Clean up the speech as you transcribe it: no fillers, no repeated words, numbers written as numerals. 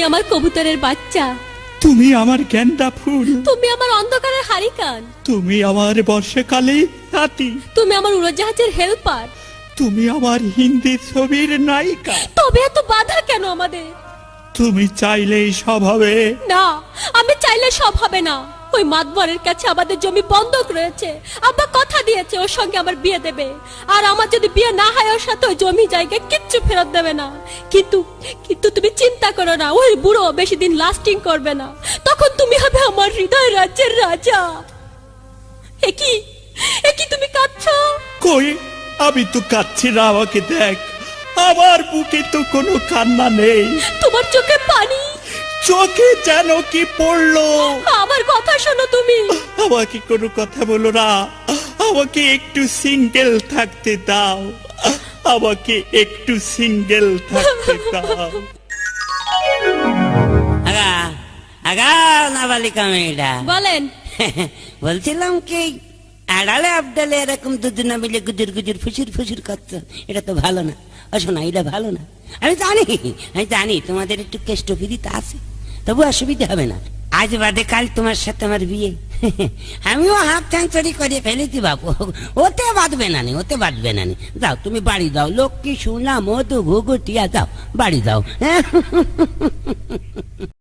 আমার কবুতরের বাচ্চা, তুমি আমার গেন্দা ফুল, তুমি আমার অন্ধকারের হারিকান, তুমি আমার বর্ষাকালে হাতি, তুমি আমার উড়োজাহাজের হেল্পার, তুমি আমার হিন্দি ছবির নায়িকা। তবে এত বাধা কেন আমাদের? তুমি চাইলেই সব হবে না, আমি চাইলে সব হবে না। ওই মাতবরের কাছে আমাদের জমি বন্ধক রয়েছে। আব্বা কথা দিয়েছে ওর সঙ্গে আমার বিয়ে দেবে, আর আমার যদি বিয়ে না হয় ওর সাথে ওই জমি জায়গা কিচ্ছু ফেরত দেবে না। কিন্তু কিন্তু তুমি চিন্তা করো না, ওই বুড়ো বেশি দিন লাস্টিং করবে না। তখন তুমি হবে আমার হৃদয় রাজ্যের রাজা। একই তুমি কাঁদছো? কই, আমি তো কাচ্ছি না, আমাকে দেখ, আমার বুকে তো কোনো কান্না নেই। তোমার চোখে পানি, চোখে যেন কি পড়লো। আমার কথা শোনো তুমি। আমাকে কোনো কথা বলো না, আমাকে একটু সিঙ্গেল থাকতে দাও, আমাকে একটু সিঙ্গেল থাকতে দাও। আগা আগা নাবালিকা মেয়েটা বলেন। বলছিলাম কি, আড়ালে আবডালে এরকম দুজনে মিলে গুজুর গুজুর ফুসুর ফুসুর করছো, এটা তো ভালো না। ও শোনা, এটা ভালো না। আমি জানি তোমাদের একটু কেষ্টফিরিতে আছে, তবু অসুবিধা হবে না। আজ বাদে কাল তোমার সাথে আমার বিয়ে। আমিও হাফ চ্যাংচুরি করে ফেলেছি বাবু, ওতে বাঁধবে না নি, ওতে বাঁধবে না নি। যাও তুমি বাড়ি যাও, লক্ষ্মী সোনা মধু ঘুঘুটিয়া, যাও বাড়ি যাও।